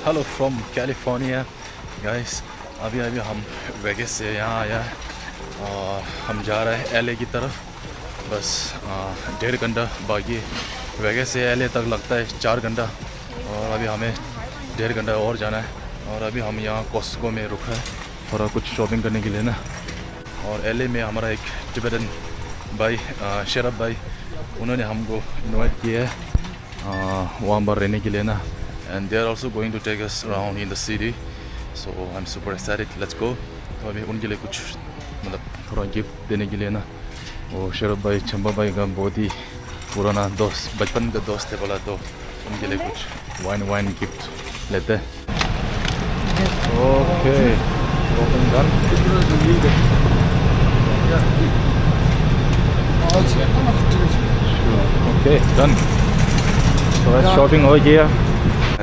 Hello from California, guys. अभी हम vagus से यहाँ आया है और हम जा रहे हैं LA की तरफ. बस 1.5 घंटा बाकी है. वेगस से LA तक लगता है 4 घंटा और अभी हमें 1.5 घंटा और जाना है. और अभी हम यहाँ कॉस्को में रुका है थोड़ा कुछ शॉपिंग करने के लिए ना. और LA में हमारा एक टिबेटन भाई शरफ भाई उन्होंने हमको इनवाइट किया है वहाँ पर रहने के लिए ना. And they are also going to take us around in the city. So I'm super excited. Let's go. तो अभी उनके लिए कुछ मतलब थोड़ा गिफ्ट देने के लिए ना. वो शरफ भाई चंबा भाई का बहुत ही पुराना दोस्त बचपन का दोस्त है बोला तो उनके लिए कुछ वाइन गिफ्ट लेते हैं. Okay shopping done. Okay done. तो शॉपिंग हो गया.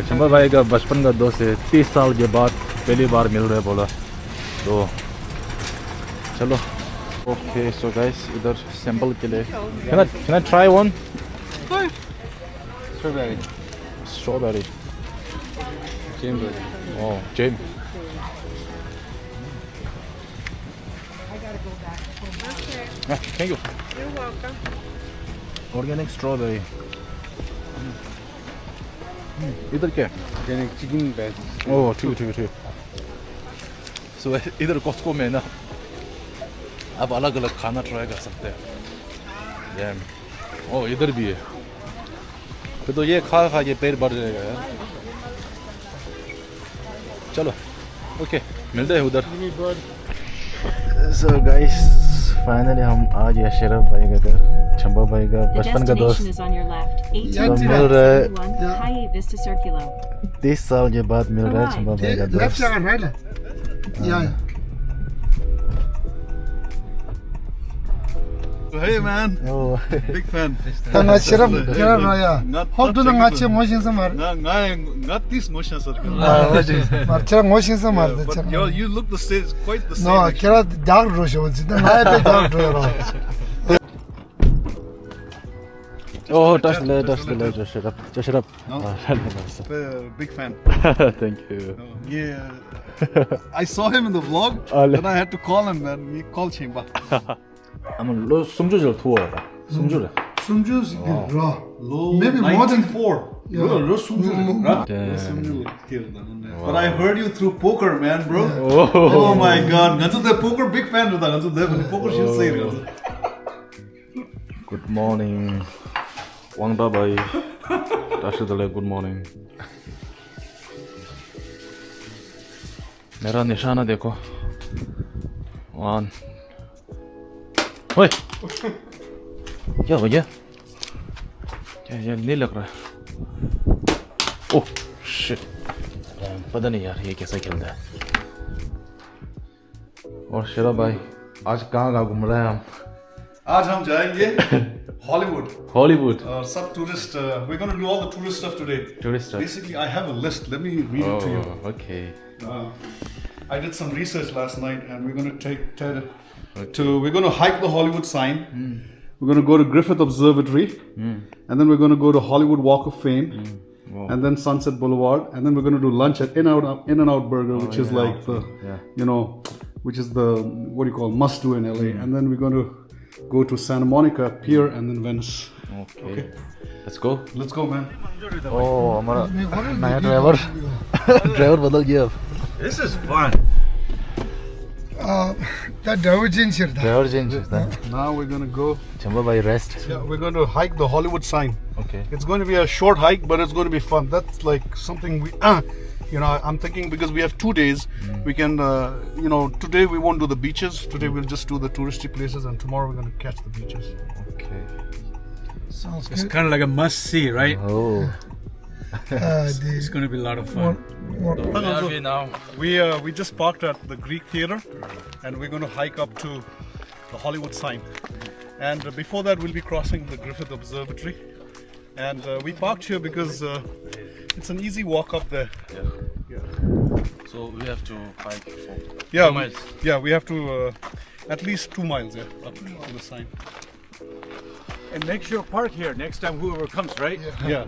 चंबा भाई का बचपन का दोस्त है 30 साल के बाद पहली बार मिल रहे बोला तो चलो. ओके सो गाइस इधर सैंपल के लिए can I try one? Strawberry. Oh, James. Thank you. You're welcome. Organic strawberry. इधर क्या? Organic chicken breast. ओह ठीक. सो इधर कॉस्को में ना आप अलग अलग खाना ट्राई कर सकते हैं. ओह इधर भी है. फिर तो ये खा के पेट भर जाएगा यार. चलो ओके मिलते हैं उधर. सो गाइस फाइनली हम आ गए शरफ भाई के घर. चंबा भाई का बचपन का दोस्त मिल रहा है 30 साल के बाद मिल रहा है. चंबा भाई का दोस्त. Hey man, Oh. big fan. Shirap raya. How do you watch motion samar? Not this motion sir. Marcha motion samar. But you look the same, quite the same. No, actually. kira dark rosho. Jitna naya pe dark rosho. Oh, touch the leg, just shut up. No? Big fan. Thank you. Yeah. I saw him in the vlog, then I had to call him and we called Chimba. I'm 너 숨주절 투어다. 숨주래. Sumju's raw. Maybe more than 4. But I heard you through poker, man, bro. Oh my god. Gansu the poker big fan of that. Gansu the poker should say it. Good morning. Wangda bhai. Tashidale good morning. मेरा निशाना देखो. 1. ओए क्या हो गया? क्या नहीं लग रहा है. Oh shit. पता नहीं यार ये कैसा खेलता है. और शरफ भाई आज कहाँ घूम रहे हैं हम? आज हम जाएंगे Hollywood. Some tourist. We're going to do all the tourist stuff today. Tourist stuff. Basically, I have a list. Let me read it to you. Okay. I did some research last night, and we're going to we're going to hike the Hollywood sign. We're going to go to Griffith Observatory, and then we're going to go to Hollywood Walk of Fame, Wow. and then Sunset Boulevard, and then we're going to do lunch at In-N-Out Burger, which is like the, which is the what do you call must do in LA, and then we're going to go to Santa Monica Pier and then Venice. Okay. Let's go. Let's go, man. Oh, हमारा नया driver बदल गया. This is fun. That divergence here. Driver change है. Now we're going to go. Chamba भाई rest. Yeah, we're going to hike the Hollywood sign. Okay. It's going to be a short hike, but it's going to be fun. That's like something we, I'm thinking because we have 2 days, we can, today we won't do the beaches. Today we'll just do the touristy places, and tomorrow we're going to catch the beaches. Okay. Sounds It's good. kind of like a must see, right? Oh. It's going to be a lot of fun. Where are we now? We just parked at the Greek Theatre, and we're going to hike up to the Hollywood sign. And before that, we'll be crossing the Griffith Observatory. And we parked here because it's an easy walk up there. Yeah. So we have to hike for 2 miles. Yeah, we have to at least 2 miles up to the sign. And make sure park here next time whoever comes, right? Yeah.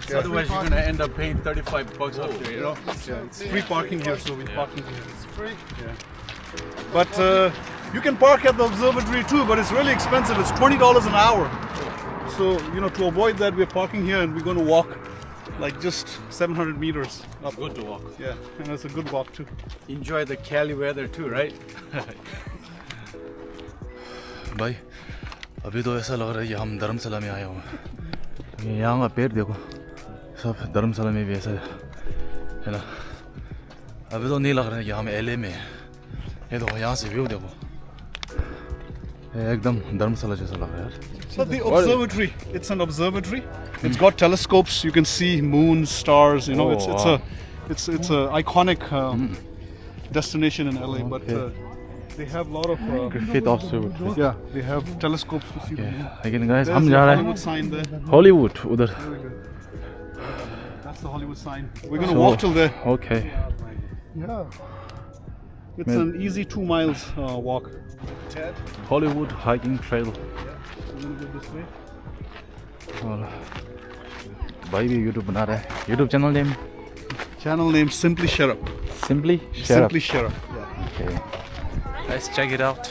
So otherwise you're gonna end up paying $35 after, you know? Yeah, it's free parking here, so we're parking here. It's free. Yeah. But you can park at the observatory too, but it's really expensive. It's $20 an hour. So, you know, to avoid that, we're parking here and we're going to walk like just 700 meters up. Good to walk. Yeah, and it's a good walk too. Enjoy the Cali weather too, right? भाई अभी तो ऐसा लग रहा है कि हम धर्मशाला में आए हुए यहाँ का पेड़ देखो सब धर्मशाला में भी ऐसा है ना अभी तो नहीं लग रहा है कि हम एलए में हैं ये देखो यहाँ से व्यू देखो एकदम धर्मशाला जैसा लग रहा है यार So the observatory, it's an observatory. It's got telescopes. You can see moons, stars. You know, Oh, wow. it's a iconic destination in LA. But they have a lot of Griffith observatory yeah, they have telescopes to see the moon. लेकिन guys There's हम the जा रहे Hollywood हैं sign there. Hollywood उधर That's the Hollywood sign. We're gonna walk till there. okay Yeah. It's an easy 2 miles walk. Ted, Hollywood hiking trail we're gonna go this way. और भाई भी YouTube बना रहा है YouTube channel name Channel name Simply Sharap. Simply Simply Sharap. Yeah. okay let's check it out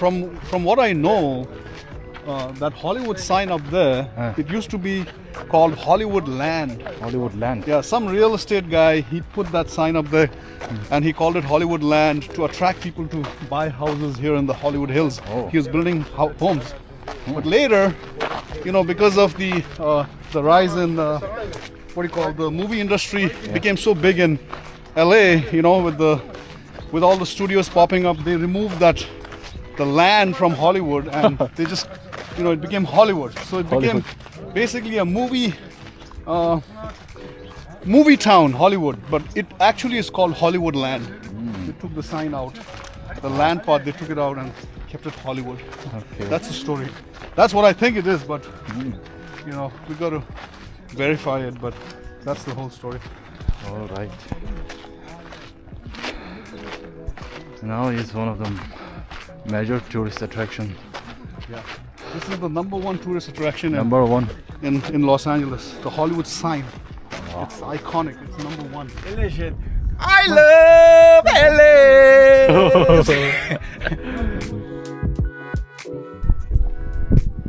From what I know, that Hollywood sign up there, it used to be called Hollywood Land. Hollywood land Yeah, some real estate guy, he put that sign up there and he called it Hollywood Land to attract people to buy houses here in the Hollywood Hills. Oh. He was building homes. But later, you know, because of the rise in the movie industry became so big in LA, you know, with all the studios popping up, they removed the land from Hollywood and they just, you know, it became Hollywood. So it became basically a movie town, Hollywood, but it actually is called Hollywood Land. They took the sign out, the land part, they took it out and kept it Hollywood. okay That's the story. That's what I think it is, but you know, we got to verify it, but that's the whole story. all right now it's one of the major tourist attraction Yeah. This is the #1 tourist attraction number one in Los Angeles, the Hollywood sign. It's iconic, it's #1. I love LA!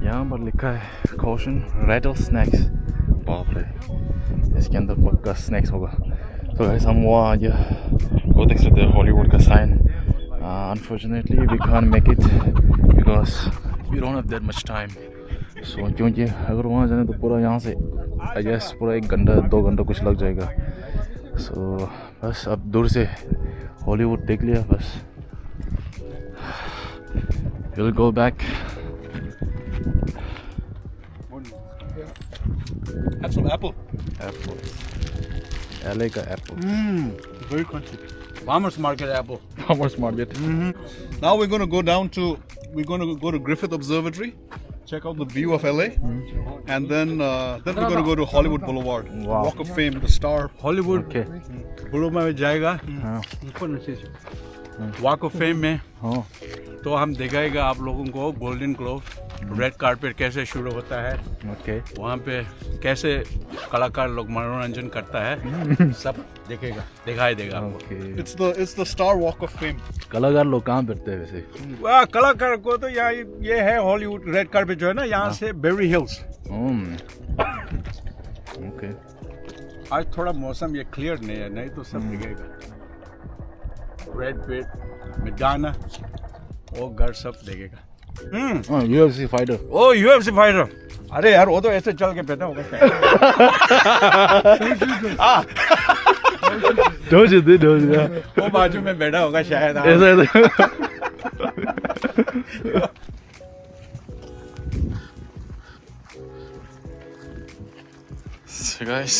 यहाँ पर लिखा है caution rattlesnakes बाप रे इसके अंदर पक्का snakes होगा तो guys हम वहाँ आज वो देख सकते हैं हॉलीवुड का sign unfortunately we can't make it because we don't have that much time so क्योंकि अगर वहाँ जाने तो पूरा यहाँ से I guess पूरा 1 घंटा 2 घंटा कुछ लग जाएगा so बस अब दूर से हॉलीवुड देख लिया बस we'll go back Have some apple. apple LA का apple Very crunchy. Farmers market apple. farmers market Now we're going to go to Griffith Observatory, check out the view of LA, and then we're going to go to Hollywood Boulevard, Wow. Walk of Fame, the Star. Hollywood okay Boulevard में जाएगा walk of fame में हाँ तो हम दिखाएगा आप लोगों को गोल्डन ग्लोव रेड कारपेट कैसे शुरू होता है okay वहाँ पे कैसे कलाकार लोग मनोरंजन करता है सब दिखाई देगा आपको okay It's the Star Walk of Fame. कलाकार लोग कहाँ बैठते हैं वैसे वाह कलाकार को तो यहाँ ये है हॉलीवुड रेड कारपेट जो है ना यहाँ से बेवरी हिल्स okay आज थोड़ा मौसम ये क्लियर नहीं है नहीं तो सब दिखेगा रेड पेट मैदाना वो घर सब देखेगा UFC fighter ओ यूएफसी फाइटर अरे यार वो तो ऐसे चल के पैदा होगा वो बाजू में बैठा होगा शायद So guys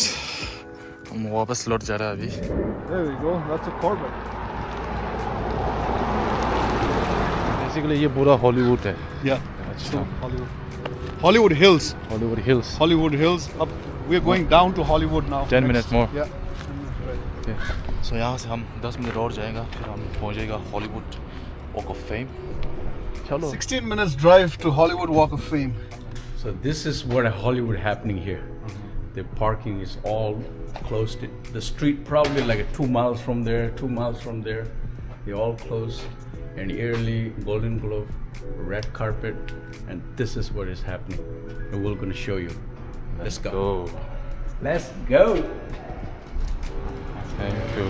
हम वापस लौट जा रहे हैं अभी There we go. That's a Corvette. Basically ये पूरा हॉलीवुड है Yeah. So Hollywood Hills. Hollywood hills Hollywood Hills. Up. We're going down to Hollywood now. 10 minutes more Yeah. 10 minutes, right. okay सो यहाँ से हम 10 मिनट और जाएगा, फिर हम पहुँचेगा हॉलीवुड वॉक ऑफ फेम. चलो. 16 minutes drive to Hollywood Walk of Fame. So this is what Hollywood happening here. The parking is all closed. The street probably like 2 miles from there, 2 miles from there. They all closed. And yearly Golden Globe, red carpet, and this is what is happening. And we're gonna show you. Let's go. Let's go. Thank you.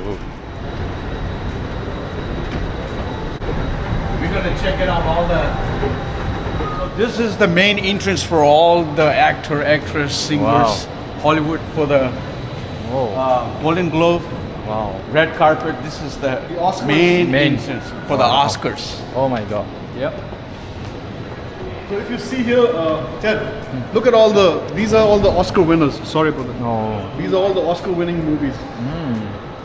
We're gonna check it out all the. So this is the main entrance for all the actor, actress, singers, Hollywood for the Golden Globe, red carpet. This is the main entrance for the Oscars. Oh my God. Yep. So if you see here, Ted, look at these are all the Oscar winners. Sorry about that. No. These are all the Oscar winning movies.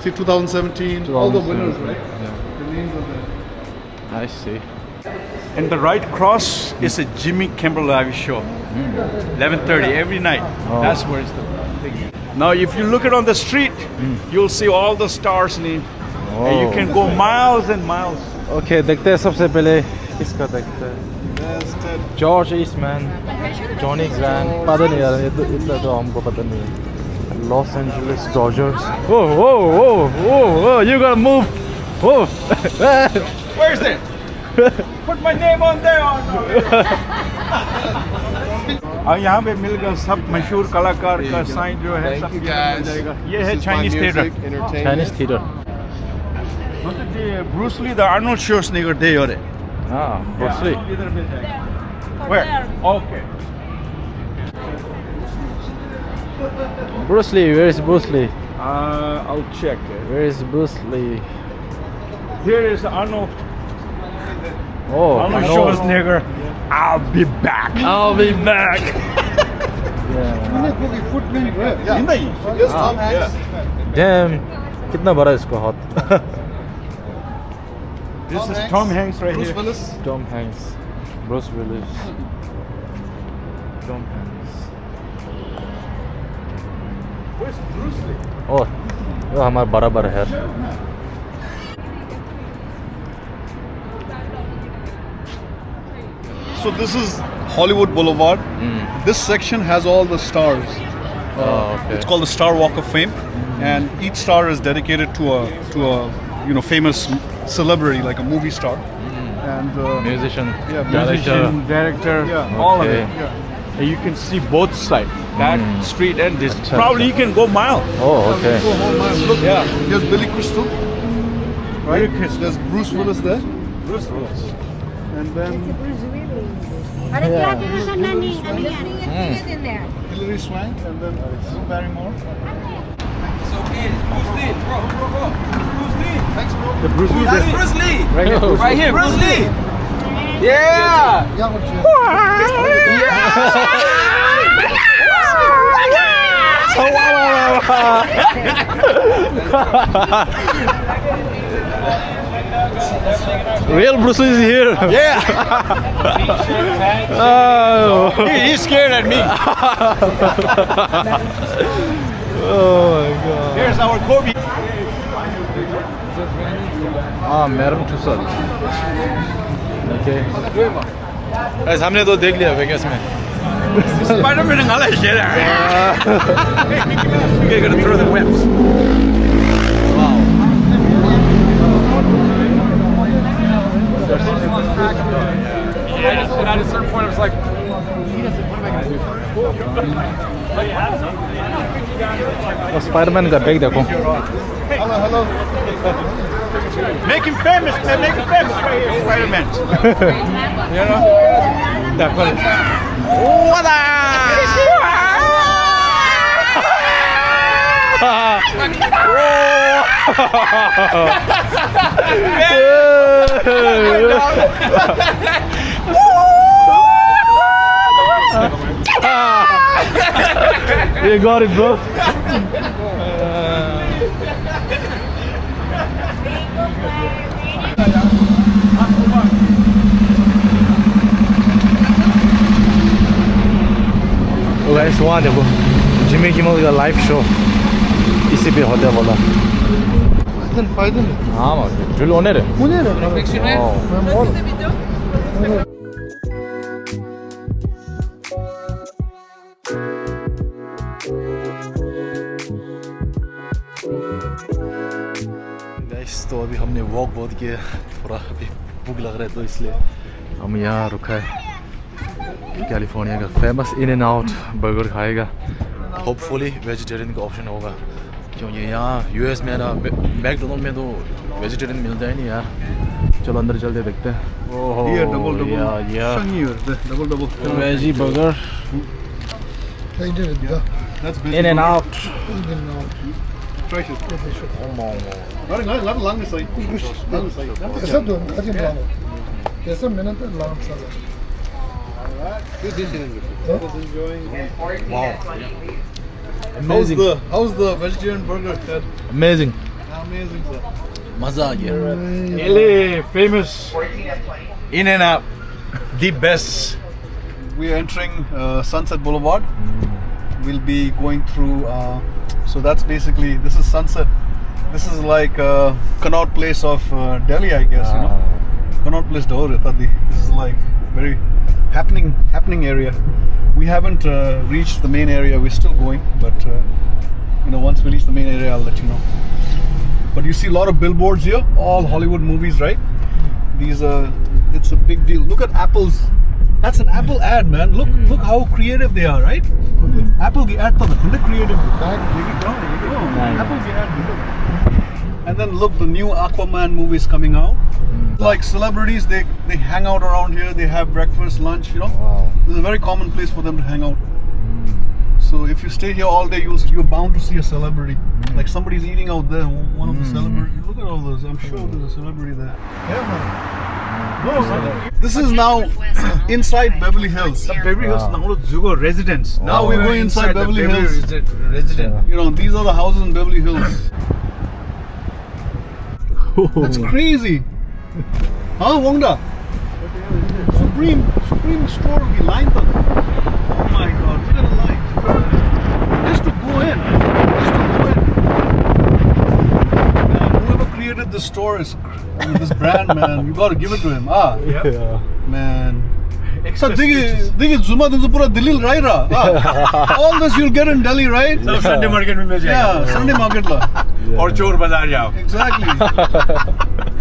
See 2017, all the winners, right? Yeah. The names are there. I see. And the right cross is a Jimmy Kimmel Live show. 11:30 every night. That's where it's the thing. Now if you look at on the street, you'll see all the stars name. And you can go miles and miles. Okay, देखते हैं सबसे पहले इसका देखते हैं. Yes, Ted. George Eastman, Johnny grand, पता नहीं यार, ये तो इतना तो हमको पता नहीं है. Los Angeles Dodgers. You gotta move. Where's that? Put my name on there. और यहाँ पे मिलकर सब मशहूर कलाकार का साइन जो है सब मिल जाएगा. ये है Chinese theatre. Chinese theater. Bruce Lee the Arnold Schwarzenegger दे और Bruce Lee. इधर मिल जाएगा. Where? Okay. Bruce Lee, where is Bruce Lee? I'll check it. Where is Bruce Lee? Here is Arnold Arnold. Schwarzenegger. I'll be back. I'll be back. Yeah. Yes, Tom Hanks. Damn, कितना बड़ा इसका हाथ. This is Tom Hanks right Bruce here. Willis. Tom Hanks, Bruce Willis, Tom Hanks. Where's Bruce Lee? Oh, वो हमारा बराबर है. So this is Hollywood Boulevard. This section has all the stars. Okay. It's called the Star Walk of Fame, and each star is dedicated to a famous celebrity, like a movie star. And Musician, Musician, director, all of it. And you can see both sides. That street and this. Probably you can go miles. Oh, okay. Look, Yeah. there's Billy Crystal, right? There's Bruce Willis there, Bruce Willis. and then Ada kelihatan sana nih, anian. In there. Hilary Swank, and then Drew Barrymore. Thanks, bro. The Bruce Lee. That's Bruce Lee. Right here. Right here, Bruce Lee. Yeah. Yeah, what you Real Bruce Lee is here. Yeah. Oh. He's scared at me. Oh my God. Here's our Kobe. Madame Tussauds. Okay. ऐसा हमने तो देख लिया Vegas में. Spider-Man and all that shit. You're gonna throw the webs. And at a certain point, I was like, what am I going to do? और Spiderman का bag देखो. Hello. Make him famous, man. Make him famous right here, Spider-Man. You know? देखो. You got it, bro. तो guys वहाँ देखो Jimmy Kimmel का live show इसी पे होने वाला. Python. Ah, drill on it. Guys तो अभी हमने वॉक बहुत किया, थोड़ा अभी भूख लग रहा है तो इसलिए हम यहाँ रुका है। कैलिफोर्निया का famous in and out burger खाएगा, होपफुली वेजिटेरियन का ऑप्शन होगा, क्योंकि यहाँ यूएस में ना मैकडोनल्ड में तो वेजिटेरियन मिलता है नहीं यार। चलो अंदर चलते देखते हैं। Here, double. Veggie burger That's in and out. Try it. Lang side. Esa doon, kasi lang. Esa minute lang sala. Wow, How's the vegetarian burger, Ted? amazing, Amazing, sir. मजा आ गया। LA famous In and Out, the best. We are entering Sunset Boulevard. We'll be going through. So that's basically, this is Sunset. This is like Connaught Place of Delhi, I guess. You know, Connaught Place Dahore Tadi. This is like very happening area. We haven't reached the main area. We're still going, but you know, once we reach the main area, I'll let you know. But you see a lot of billboards here, all Hollywood movies, right? These it's a big deal. Look at Apple's. That's an Apple ad, man. Look how creative they are, right? Apple the ad, the creative. Apple the ad. And then look, the new Aquaman movie is coming out. Like celebrities, they hang out around here. They have breakfast, lunch. You know, this is a very common place for them to hang out. So if you stay here all day, you're bound to see a celebrity. Like somebody's eating out there. One of the celebrities. Look at all those. I'm sure there's a celebrity there. Yeah, man. This is now inside Beverly Hills. Beverly Hills now Zugo residence. Now we're going inside Beverly Hills. Residence. You know, these are the houses in Beverly Hills. That's crazy. Huh, Wongda? Supreme store की line तक. Oh my God! Look at the line. Just to go in. Man, whoever created this store is this brand, man. You got to give it to him. Man. So देखिए Zuma तो पूरा Delhi right रहा. All this you'll get in Delhi, right? Sunday market में मिल जाएगा. Yeah, Sunday market ला. और चोर बाजार जाओ. Exactly.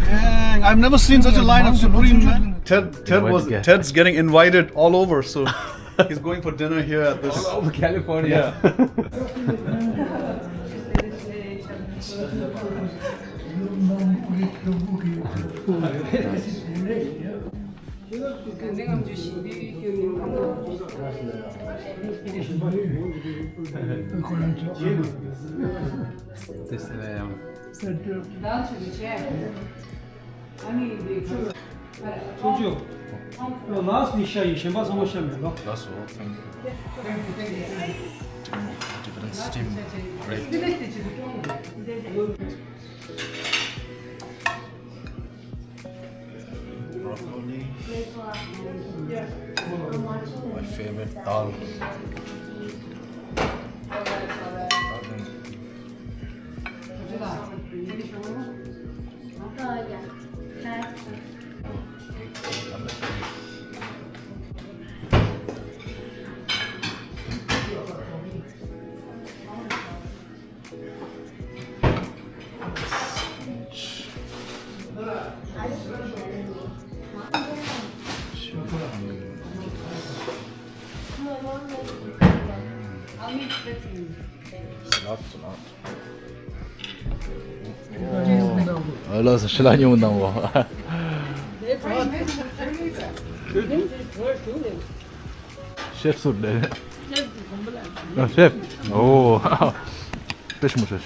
Dang, I've never seen such a line of Supreme, man. Ted's getting invited all over, so he's going for dinner here at this. All over California. Kunchok, last nişayı şemba samoşam ya. That's all. Different steam. Great. Broccoli. My favorite dal. Allah strzelanie udało. Szef sudy. No szef. O. Też musisz.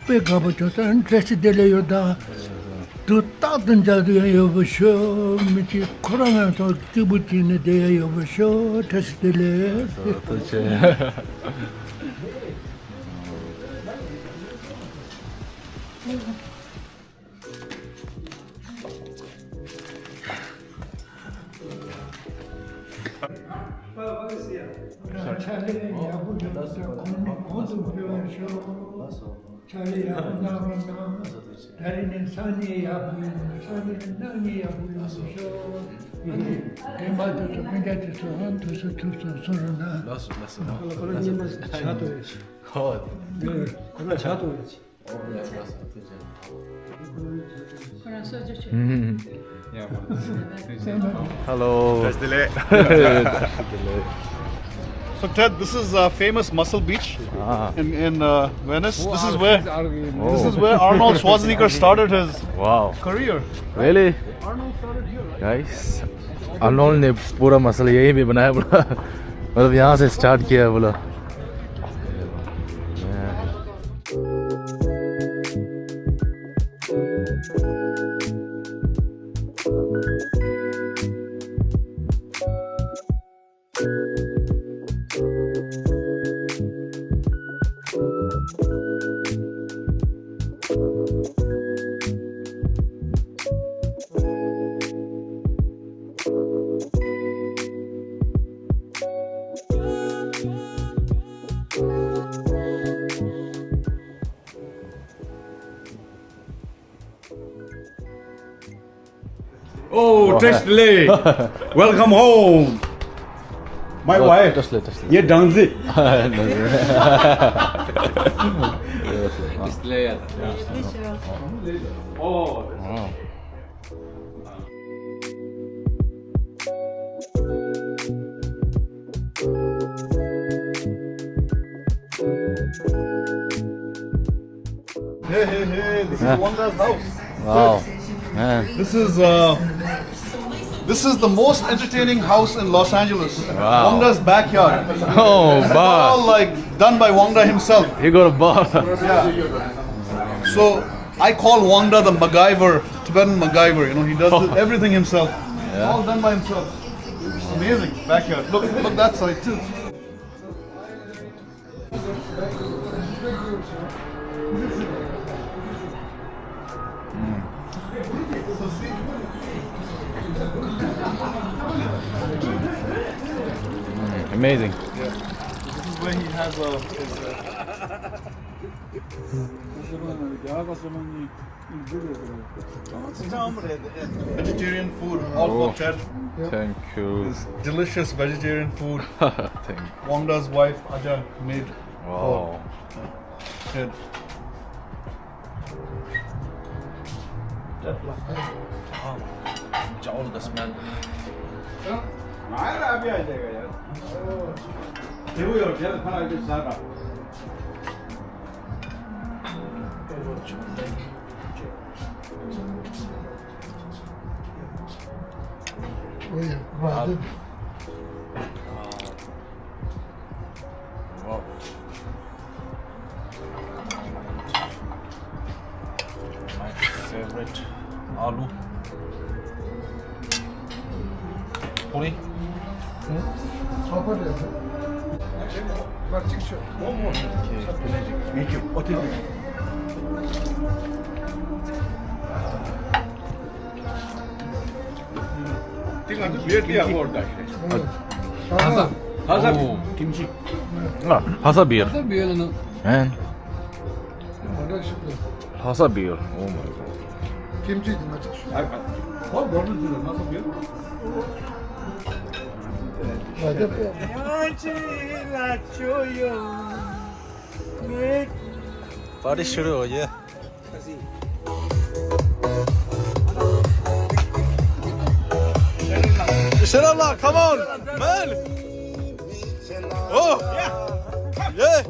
Pega bachota interest dele yoda. Tu tadın jadı yobşo, miti korana to tibutine de yobşo test dele. 여보쇼 자리야 나로나 다리는 산이야 부여쇼 산이는 낭이야 부여쇼 대마도 좀 해가지고 한 두서 서로나 그런 일만 자도야지. 네, 그건 자도야지. Hello. So Ted, this is famous Muscle Beach in Venice. This is where Arnold Schwarzenegger started his Wow. career. Really? Guys, Arnold ने पूरा muscle यही भी बनाया बोला मतलब यहाँ से start किया बोला Oh, Tesla! Welcome home! My wife! Tesla. ये dance it. Oh. Hey, this is Wanda's house. Wow. Man. This is the most entertaining house in Los Angeles. Wow. Wanda's backyard. Oh, All bar. like done by Wanda himself. He got a bar. So I call Wanda the MacGyver, Tibetan MacGyver. You know, he does everything himself. All done by himself. Amazing backyard. Look that side too. Amazing. This is where he has vegetarian food, all for Ted. Thank you. This delicious vegetarian food Thank you. Wanda's wife Aja made Wow. for Ted. All the smell. 와도 Wow. My favorite aloo. Puri. Oh, kimchi. Hasa beer. Man. Hasa beer. Oh my god. 김치 좀 맞춰. Party शुरू हो गया. Inshallah, come on, man. Oh, yeah.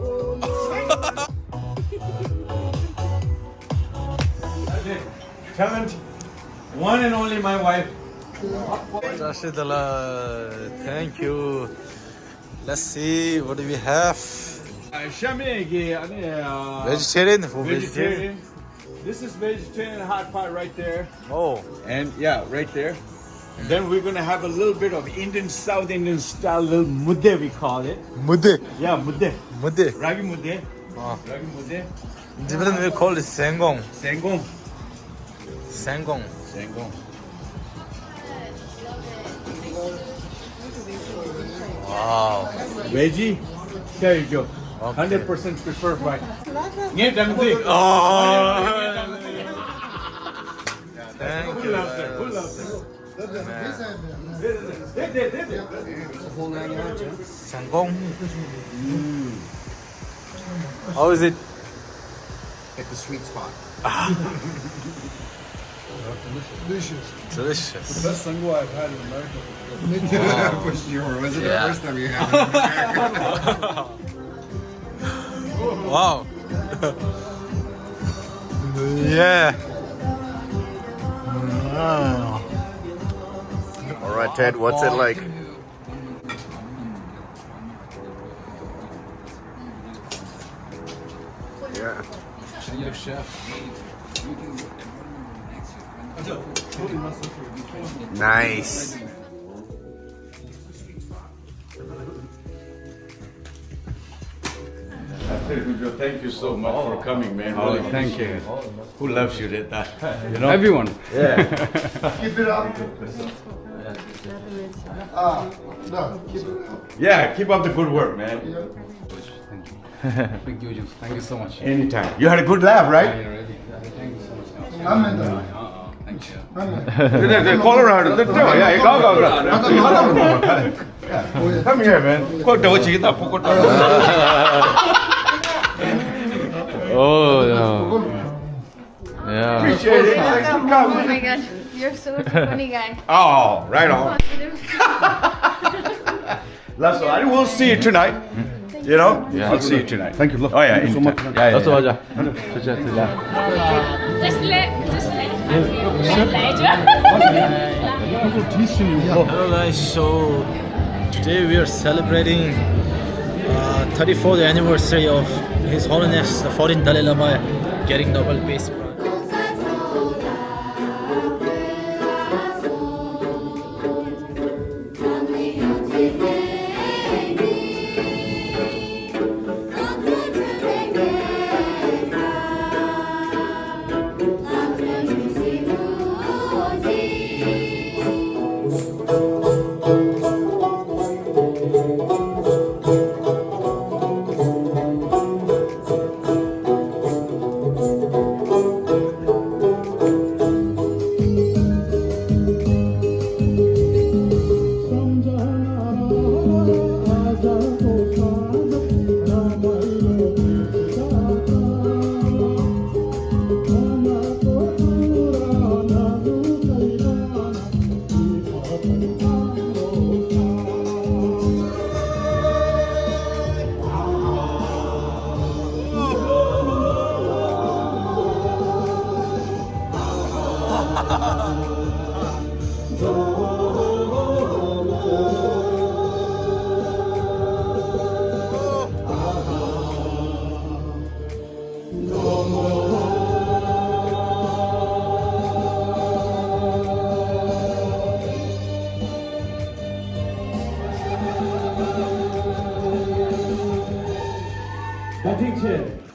Talent, one and only my wife. Rashidullah, thank you. Let's see, what do we have? Vegetarian? Vegetarian. This is vegetarian hot pot right there. Oh, And yeah, right there. And then we're gonna have a little bit of Indian, South Indian style, little mudde we call it. mudde. Yeah, mudde. Mudde. Ragi mudde. Ragi mudde. In Tibetan we call it sengong. Sengong. Sengong. Sengong. Wow. Veggie. There you go. 100% preferred by. Yeah, damn thing. Thank Who you. loves it? Who loves it? Sangong. How is it? Hit the sweet spot. Delicious. Best sango I've had in America. For sure. Was it Yeah. the first time you had it in America? Wow. Yeah. All right, Ted, what's it like? Yeah. Nice. Thank you so much for coming, man. Really, thank you. Who loves you? That you know. Everyone. Keep it up. No, keep it up. Yeah, keep up the good work, man. Thank you, Jim. Thank you so much. Anytime. You had a good laugh, right? Thank you so much. Thank you. Call around. Yeah, go. Come here, man. Go do what you get. Oh, yeah. Appreciate it. Oh my gosh, you're such a funny guy. Oh, right on. That's all right. We'll see you tonight. You know? Yeah. I'll see you tonight. Thank you. Oh, yeah. So much. Yeah, That's all. Yeah. Hello guys, so today we are celebrating 34th anniversary of His Holiness the 14th Dalai Lama getting Nobel Peace Prize. Teacher.